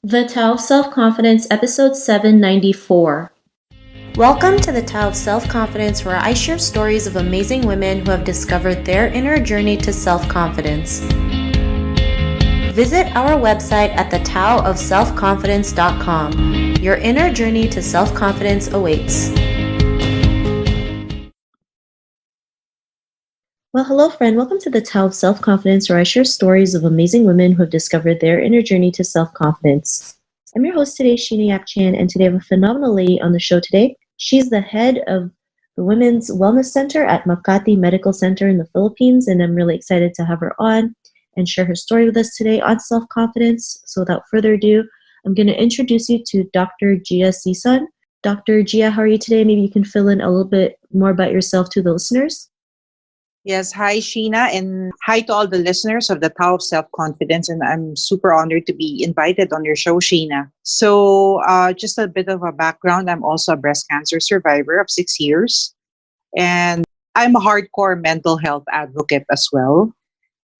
The Tao of Self-Confidence, episode 794. Welcome to the Tao of Self-Confidence, where I share stories of amazing women who have discovered their inner journey to self-confidence. Visit our website at thetaoofselfconfidence.com. Your inner journey to self-confidence awaits. Well, hello, friend. Welcome to the Tao of Self-Confidence, where I share stories of amazing women who have discovered their inner journey to self-confidence. I'm your host today, Sheena Yak-Chan, and today I have a phenomenal lady on the show today. She's the head of the Women's Wellness Center at Makati Medical Center in the Philippines, and I'm really excited to have her on and share her story with us today on self-confidence. So without further ado, I'm going to introduce you to Dr. Gia Sison. Dr. Gia, how are you today? Maybe you can fill in a little bit more about yourself to the listeners. Yes, hi Sheena, and hi to all the listeners of the Tao of Self-Confidence, and I'm super honored to be invited on your show, Sheena. So just a bit of a background, I'm also a breast cancer survivor of 6 years, and I'm a hardcore mental health advocate as well,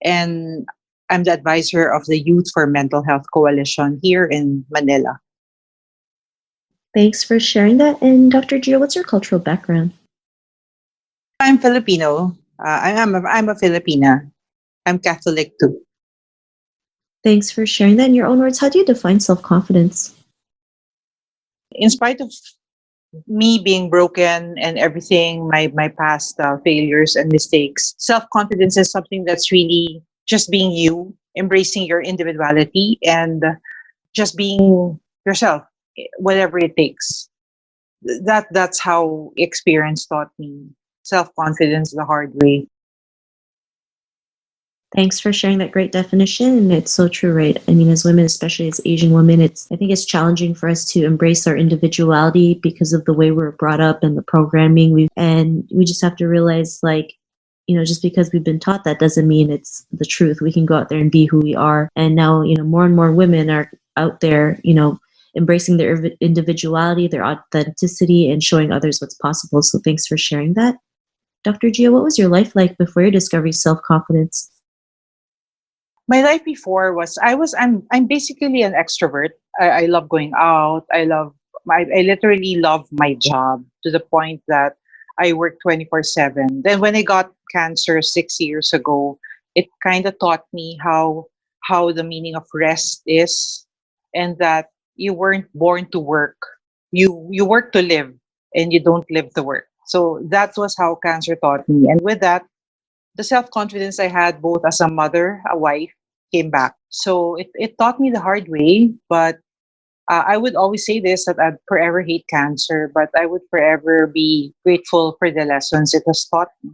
and I'm the advisor of the Youth for Mental Health Coalition here in Manila. Thanks for sharing that. And Dr. Gia, what's your cultural background? I'm Filipino. I'm a Filipina. I'm Catholic too. Thanks for sharing that. In your own words, how do you define self-confidence? In spite of me being broken and everything, my past failures and mistakes, self-confidence is something that's really just being you, embracing your individuality, and just being yourself, whatever it takes. That's how experience taught me self-confidence the hard way. Thanks for sharing that great definition. And it's so true, right? I mean, as women, especially as Asian women, I think it's challenging for us to embrace our individuality because of the way we're brought up and the programming. And we just have to realize, just because we've been taught that doesn't mean it's the truth. We can go out there and be who we are. And now, more and more women are out there, embracing their individuality, their authenticity, and showing others what's possible. So thanks for sharing that. Dr. Gia, what was your life like before your discovery of self-confidence? My life before I'm basically an extrovert. I love going out. I literally love my job to the point that I work 24/7. Then when I got cancer 6 years ago, it kind of taught me how the meaning of rest is, and that you weren't born to work. You work to live, and you don't live to work. So that was how cancer taught me. And with that, the self-confidence I had both as a mother, a wife, came back. So it taught me the hard way, but I would always say this, that I'd forever hate cancer, but I would forever be grateful for the lessons it has taught me.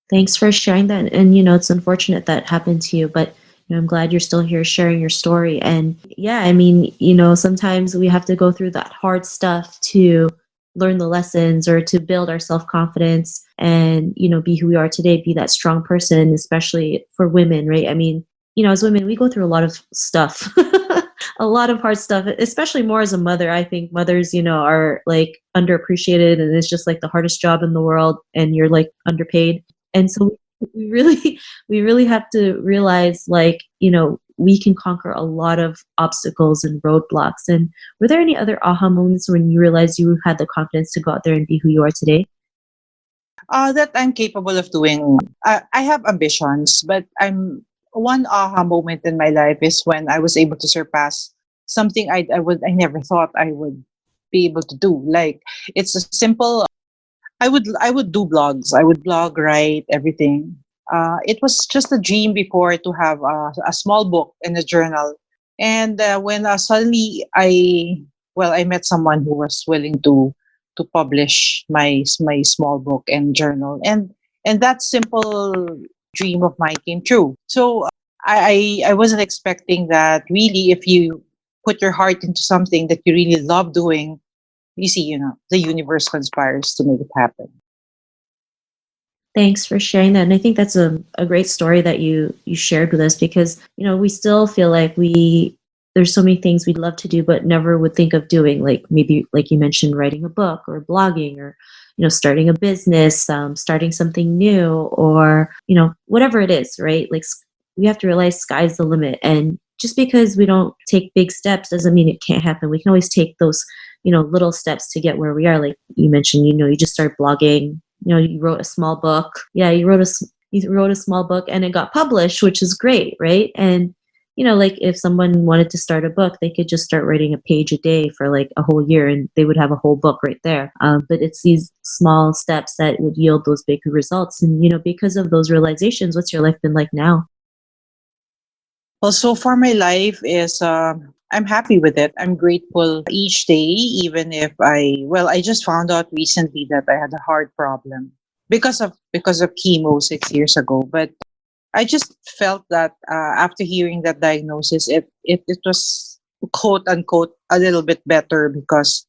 Thanks for sharing that. And, it's unfortunate that happened to you, but I'm glad you're still here sharing your story. And yeah, I mean, sometimes we have to go through that hard stuff to learn the lessons or to build our self-confidence and, be who we are today, be that strong person, especially for women, right? I mean, as women, we go through a lot of stuff, a lot of hard stuff, especially more as a mother. I think mothers, are like underappreciated, and it's just like the hardest job in the world, and you're like underpaid. And so we really have to realize, we can conquer a lot of obstacles and roadblocks. And were there any other aha moments when you realized you had the confidence to go out there and be who you are today? That I'm capable of doing. I have ambitions, but one aha moment in my life is when I was able to surpass something I never thought I would be able to do. Like, it's a simple. I would do blogs. I would blog, write everything. It was just a dream before to have a small book in a journal. And when suddenly I met someone who was willing to publish my small book and journal, and that simple dream of mine came true. So I wasn't expecting that. Really, if you put your heart into something that you really love doing, you see, the universe conspires to make it happen. Thanks for sharing that. And I think that's a great story that you shared with us, because, we still feel like there's so many things we'd love to do, but never would think of doing, like maybe, like you mentioned, writing a book or blogging or, starting a business, starting something new, or, whatever it is, right? Like, we have to realize sky's the limit. And just because we don't take big steps doesn't mean it can't happen. We can always take those, little steps to get where we are. Like you mentioned, you just start blogging, you wrote a small book. Yeah, you wrote a small book and it got published, which is great, right? And like if someone wanted to start a book, they could just start writing a page a day for like a whole year and they would have a whole book right there. But it's these small steps that would yield those big results. And, because of those realizations, what's your life been like now? Well, so far my life is, I'm happy with it. I'm grateful each day, even if I just found out recently that I had a heart problem because of chemo 6 years ago. But I just felt that after hearing that diagnosis, it was quote unquote a little bit better because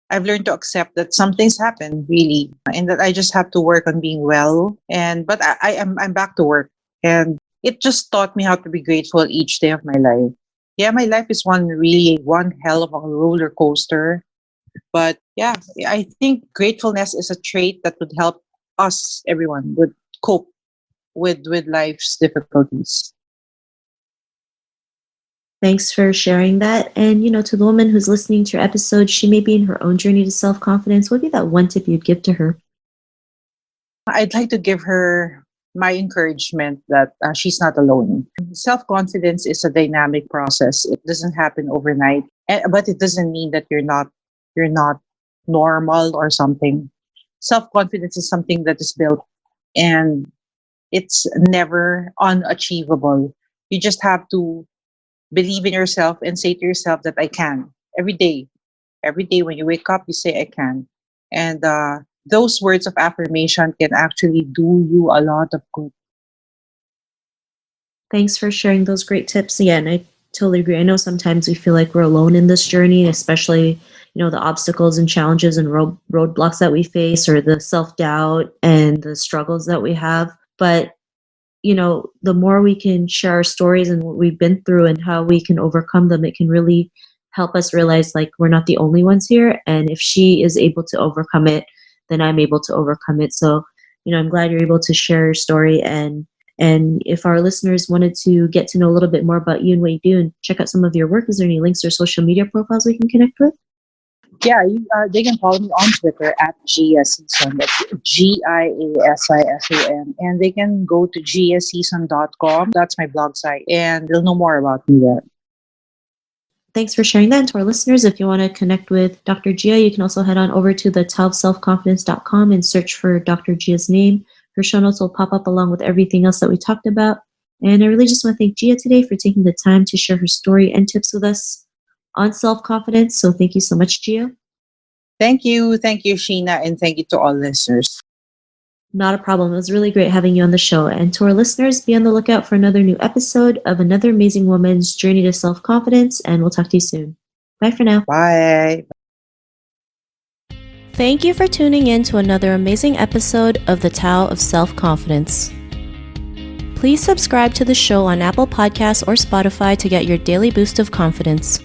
I've learned to accept that some things happen really, and that I just have to work on being well. But I'm back to work, and it just taught me how to be grateful each day of my life. Yeah, my life is one hell of a roller coaster. But yeah, I think gratefulness is a trait that would help us, everyone, would cope with life's difficulties. Thanks for sharing that. And, to the woman who's listening to your episode, she may be in her own journey to self-confidence. What would be that one tip you'd give to her? I'd like to give her my encouragement that she's not alone. Self-confidence is a dynamic process. It doesn't happen overnight, but it doesn't mean that you're not normal or something. Self-confidence is something that is built, and it's never unachievable. You just have to believe in yourself and say to yourself that I can every day. Every day when you wake up, you say I can. And those words of affirmation can actually do you a lot of good. Thanks for sharing those great tips. Again, I totally agree. I know sometimes we feel like we're alone in this journey, especially, the obstacles and challenges and roadblocks that we face, or the self-doubt and the struggles that we have. But the more we can share our stories and what we've been through and how we can overcome them, it can really help us realize like we're not the only ones here. And if she is able to overcome it, then I'm able to overcome it. So, I'm glad you're able to share your story. And if our listeners wanted to get to know a little bit more about you and what you do and check out some of your work, is there any links or social media profiles we can connect with? Yeah, they can follow me on Twitter at Gia Sison. That's GIASISON. And they can go to giasison.com. That's my blog site. And they'll know more about me there. Thanks for sharing that. And to our listeners, if you want to connect with Dr. Gia, you can also head on over to the selfconfidence.com and search for Dr. Gia's name. Her show notes will pop up along with everything else that we talked about. And I really just want to thank Gia today for taking the time to share her story and tips with us on self-confidence. So thank you so much, Gia. Thank you. Thank you, Sheena. And thank you to all listeners. Not a problem. It was really great having you on the show. And to our listeners, be on the lookout for another new episode of another amazing woman's journey to self-confidence. And we'll talk to you soon. Bye for now. Bye. Thank you for tuning in to another amazing episode of The Tao of Self-Confidence. Please subscribe to the show on Apple Podcasts or Spotify to get your daily boost of confidence.